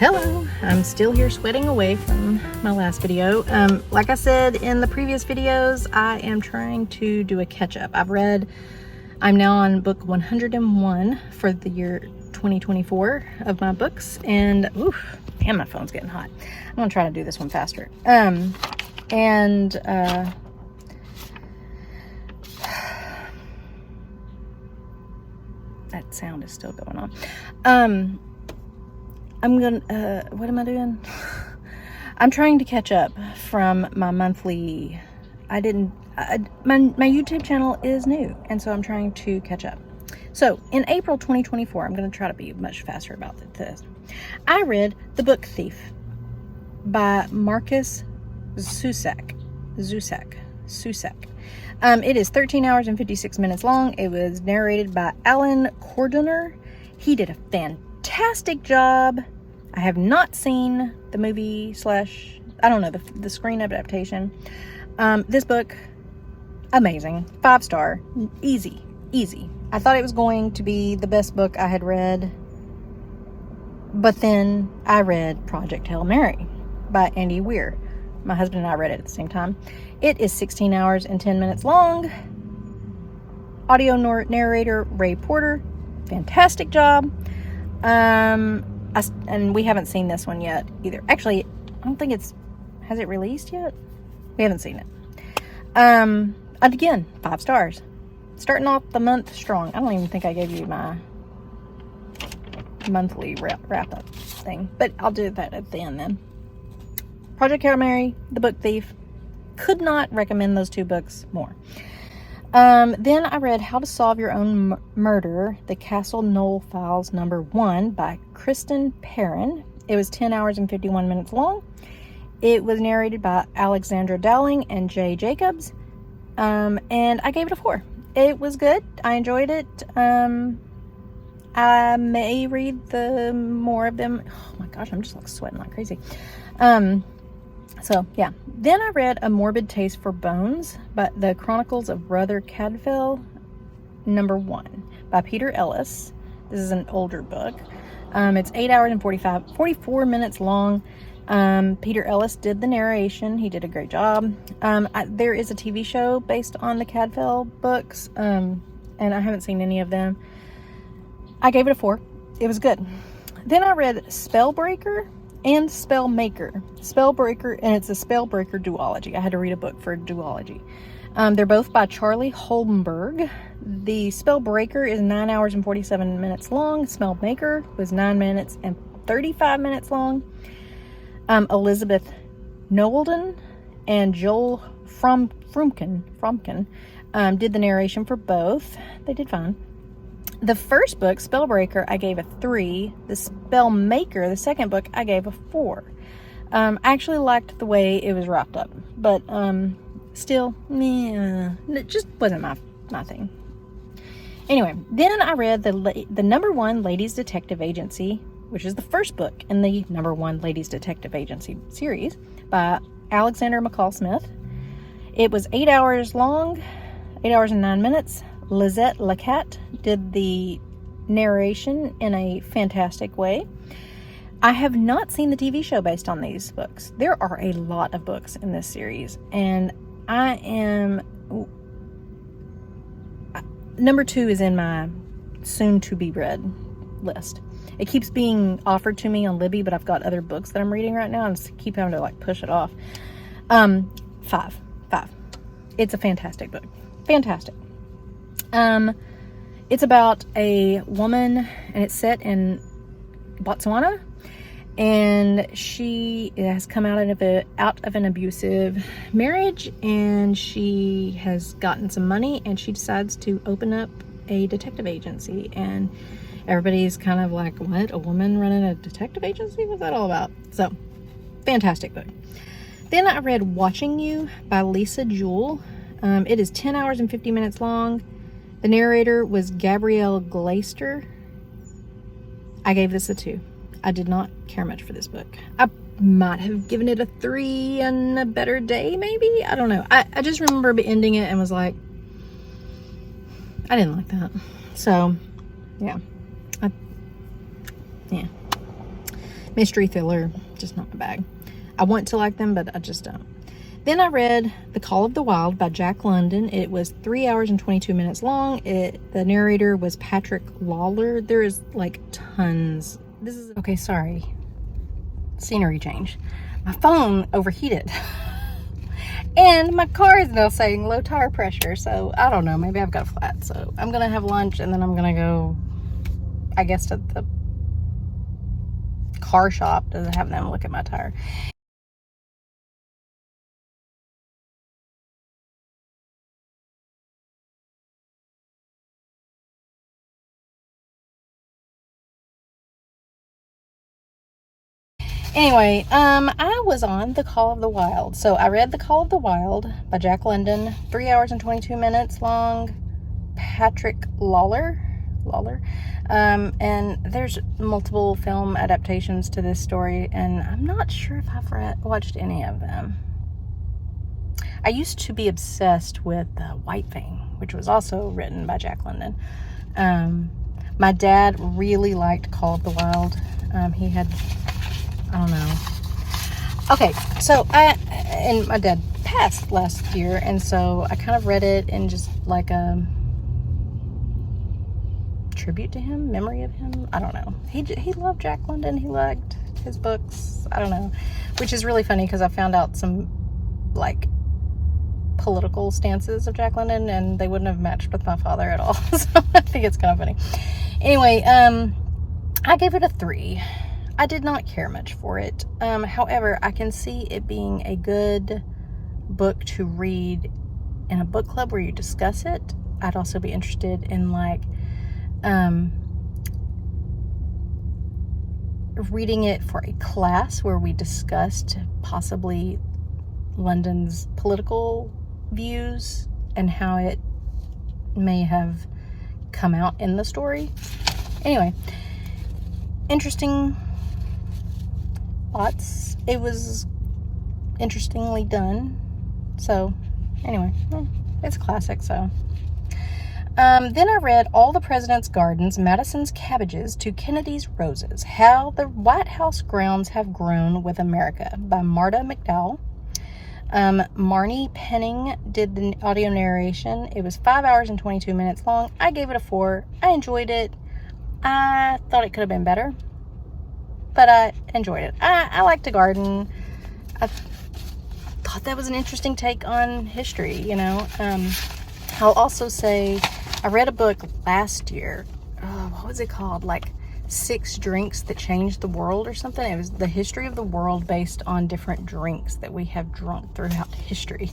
Hello, I'm still here sweating away from my last video. Like I said in the previous videos, I am trying to do a catch-up. I'm now on book 101 for the year 2024 of my books, and oof, damn, my phone's getting hot. I'm gonna try to do this one faster. That sound is still going on. I'm gonna, what am I doing? I'm trying to catch up from my monthly, my YouTube channel is new, and so I'm trying to catch up. So, in April 2024, I'm gonna try to be much faster about this. I read The Book Thief by Markus Zusak. It is 13 hours and 56 minutes long. It was narrated by Alan Cordoner. He did a fantastic job. I have not seen the movie the screen adaptation. This book, amazing. 5-star. Easy. I thought it was going to be the best book I had read, but then I read Project Hail Mary by Andy Weir. My husband and I read it at the same time. It is 16 hours and 10 minutes long. Audio narrator Ray Porter, fantastic job. And we haven't seen this one yet either. Actually, I don't think has it released yet? We haven't seen it. And again, 5 stars. Starting off the month strong. I don't even think I gave you my monthly wrap up thing, but I'll do that at the end then. Project Hail Mary, The Book Thief. Could not recommend those 2 books more. Then I read How to Solve Your Own Murder, The Castle Knoll Files #1 by Kristen Perrin. It was 10 hours and 51 minutes long. It was narrated by Alexandra Dowling and Jay Jacobs. And I gave it a 4. It was good. I enjoyed it. I may read more of them. Oh my gosh, I'm just like sweating like crazy. So yeah, then I read A Morbid Taste for Bones by the Chronicles of Brother Cadfael #1 by Peter Ellis. This is an older book. It's 8 hours and 44 minutes long. Peter Ellis did the narration. He did a great job. There is a TV show based on the Cadfael books, and I haven't seen any of them. I gave it a 4. It was good. Then I read Spellbreaker and Spellmaker. Spellbreaker, and it's a Spellbreaker duology. I had to read a book for a duology. They're both by Charlie Holmberg. The Spellbreaker is 9 hours and 47 minutes long. Spellmaker was 9 minutes and 35 minutes long. Elizabeth Knowlden and Joel Fromkin did the narration for both. They did fine. The first book, Spellbreaker, I gave a 3. The Spellmaker, the second book, I gave a 4. I actually liked the way it was wrapped up, but still, it just wasn't my thing. Anyway, then I read the #1 Ladies Detective Agency, which is the first book in the #1 Ladies Detective Agency series by Alexander McCall Smith. It was 8 hours long, 8 hours and 9 minutes. Lizette Lacat did the narration in a fantastic way. I have not seen the TV show based on these books. There are a lot of books in this series, and #2 is in my soon-to-be read list. It keeps being offered to me on Libby, but I've got other books that I'm reading right now, and I keep having to push it off. 5. It's a fantastic book. Fantastic. It's about a woman, and it's set in Botswana, and she has come out of an abusive marriage, and she has gotten some money, and she decides to open up a detective agency, and everybody's kind of like, what, a woman running a detective agency? What's that all about? So, fantastic book. Then I read Watching You by Lisa Jewell. It is 10 hours and 50 minutes long. The narrator was Gabrielle Glaister. I gave this a 2. I did not care much for this book. I might have given it a 3 on a better day, maybe? I don't know. I just remember ending it and was like, I didn't like that. So, yeah. Mystery thriller, just not my bag. I want to like them, but I just don't. Then I read The Call of the Wild by Jack London. It was 3 hours and 22 minutes long. The narrator was Patrick Lawler. There is like tons. This is okay. Sorry. Scenery change. My phone overheated. And my car is now saying low tire pressure. So I don't know. Maybe I've got a flat. So I'm going to have lunch and then I'm going to go, I guess, to the car shop to have them look at my tire. Anyway, I was on The Call of the Wild. So I read The Call of the Wild by Jack London, 3 hours and 22 minutes long. Patrick Lawler. And there's multiple film adaptations to this story, and I'm not sure if I've watched any of them. I used to be obsessed with White Fang, which was also written by Jack London. My dad really liked Call of the Wild. He had, I don't know. Okay, so and my dad passed last year, and so I kind of read it in just like a tribute to him, memory of him. I don't know. He loved Jack London. He liked his books. I don't know, which is really funny because I found out some like political stances of Jack London, and they wouldn't have matched with my father at all. So I think it's kind of funny. Anyway, I gave it a 3. I did not care much for it. However, I can see it being a good book to read in a book club where you discuss it. I'd also be interested in like reading it for a class where we discussed possibly London's political views and how it may have come out in the story. Anyway, interesting thoughts. It was interestingly done. So anyway, it's a classic. So then I read All the President's Gardens, Madison's Cabbages to Kennedy's Roses, How the White House Grounds Have Grown with America by Marta McDowell. Marnie Penning did the audio narration. It was 5 hours and 22 minutes long. I gave it a 4. I enjoyed it. I thought it could have been better, but I enjoyed it. I like to garden. I thought that was an interesting take on history, you know. I'll also say I read a book last year. What was it called? Like 6 Drinks That Changed the World or something. It was the history of the world based on different drinks that we have drunk throughout history.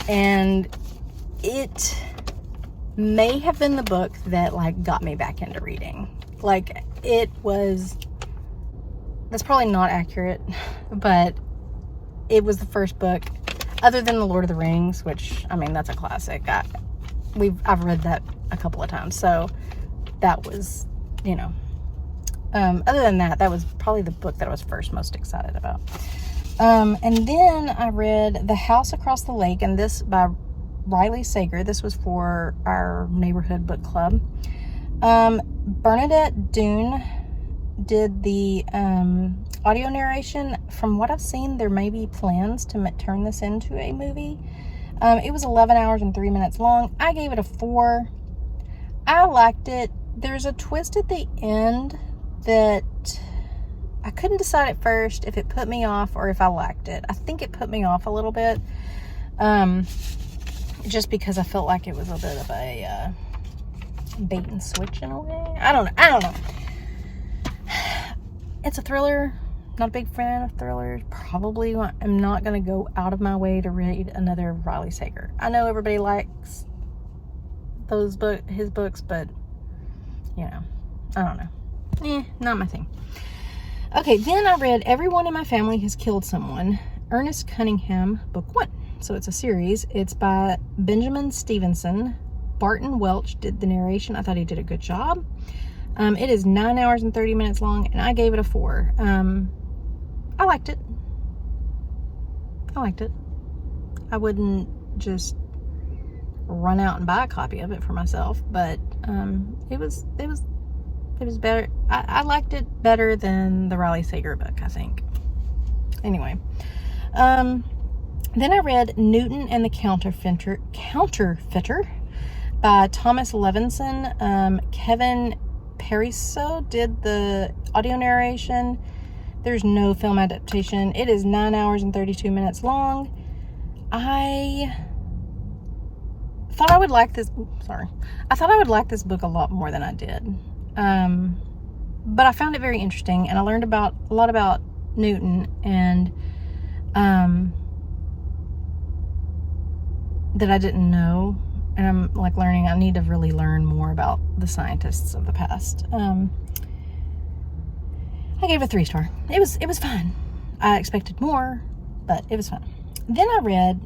And it may have been the book that like got me back into reading. Like it was, that's probably not accurate, but it was the first book other than The Lord of the Rings, which, I mean, that's a classic. I've read that a couple of times, so that was, you know, other than that, that was probably the book that I was first most excited about. And then I read The House Across the Lake, and this by Riley Sager. This was for our neighborhood book club. Bernadette Doone did the audio narration. From what I've seen, there may be plans to turn this into a movie. It was 11 hours and 3 minutes long. I gave it a 4. I liked it. There's a twist at the end that I couldn't decide at first if it put me off or if I liked it. I think it put me off a little bit, just because I felt like it was a bit of a bait and switch in a way. I don't know. It's a thriller. Not a big fan of thrillers. Probably am not going to go out of my way to read another Riley Sager. I know everybody likes his books, but you know, I don't know. Not my thing. Okay, then I read Everyone in My Family Has Killed Someone, Ernest Cunningham, book 1. So it's a series. It's by Benjamin Stevenson. Barton Welch did the narration. I thought he did a good job. It is 9 hours and 30 minutes long, and I gave it a 4. I liked it. I wouldn't just run out and buy a copy of it for myself, but it was It was better. I liked it better than the Riley Sager book, I think. Anyway, then I read Newton and the Counterfeiter by Thomas Levinson. Kevin Periso did the audio narration. There's no film adaptation. It is 9 hours and 32 minutes long. I thought I would like this. I thought I would like this book a lot more than I did. But I found it very interesting, and I learned a lot about Newton, and that I didn't know. And I'm like learning. I need to really learn more about the scientists of the past. I gave it a 3-star. It was fun. I expected more, but it was fun. Then I read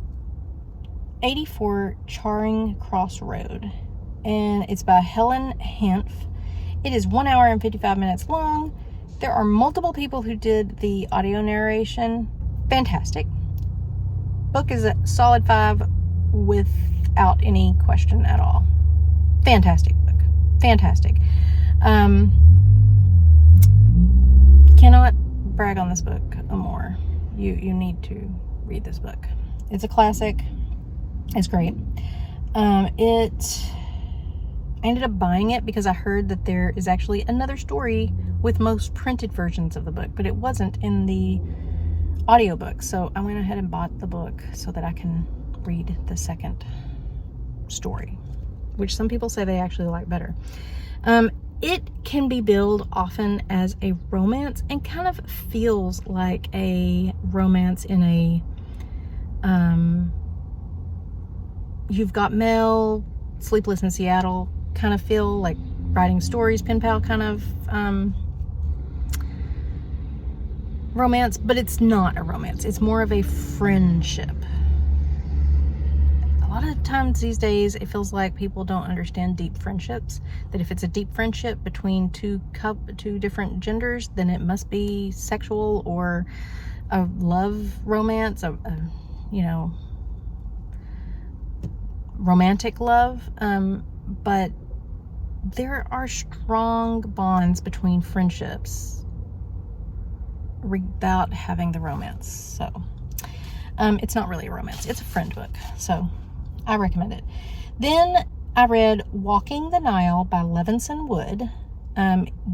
84 Charing Cross Road, and it's by Helen Hanf. It is 1 hour and 55 minutes long. There are multiple people who did the audio narration. Fantastic. Book is a solid 5 without any question at all. Fantastic book. Fantastic. Cannot brag on this book more. You need to read this book. It's a classic. It's great. I ended up buying it because I heard that there is actually another story with most printed versions of the book, but it wasn't in the audiobook. So I went ahead and bought the book so that I can read the second story, which some people say they actually like better. It can be billed often as a romance and kind of feels like a romance in a You've Got Mail, Sleepless in Seattle kind of feel, like writing stories, pen pal kind of romance, but it's not a romance. It's more of a friendship. A lot of times these days it feels like people don't understand deep friendships, that if it's a deep friendship between two different genders, then it must be sexual or a love romance, romantic love, but there are strong bonds between friendships without having the romance. So it's not really a romance, it's a friend book, so I recommend it. Then I read Walking the Nile by Levinson Wood.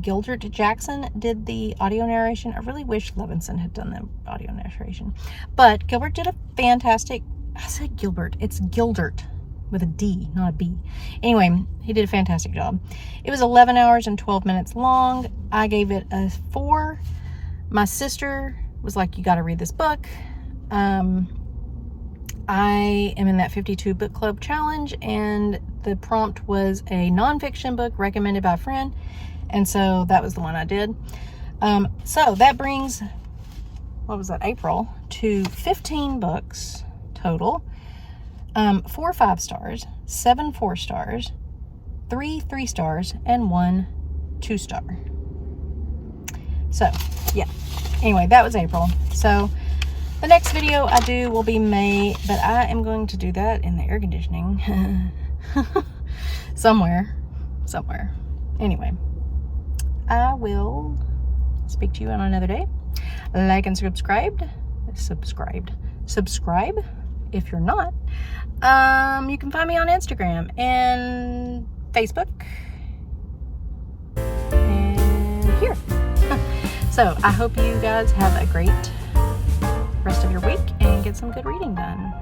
Gilbert Jackson did the audio narration. I really wish Levinson had done the audio narration, but Gilbert did a fantastic, I said Gilbert, it's Gildert with a D, not a B. Anyway, he did a fantastic job. It was 11 hours and 12 minutes long. I gave it a 4. My sister was like, you got to read this book. I am in that 52 book club challenge, and the prompt was a nonfiction book recommended by a friend, and so that was the one I did. So that brings, April, to 15 books total. 4 5 stars, 7 4 stars, 3 3 stars, and 1 2 star. So yeah, anyway, that was April. So the next video I do will be May, but I am going to do that in the air conditioning somewhere. Anyway, I will speak to you on another day. Like and subscribe if you're not. You can find me on Instagram and Facebook and here. So I hope you guys have a great rest of your week and get some good reading done.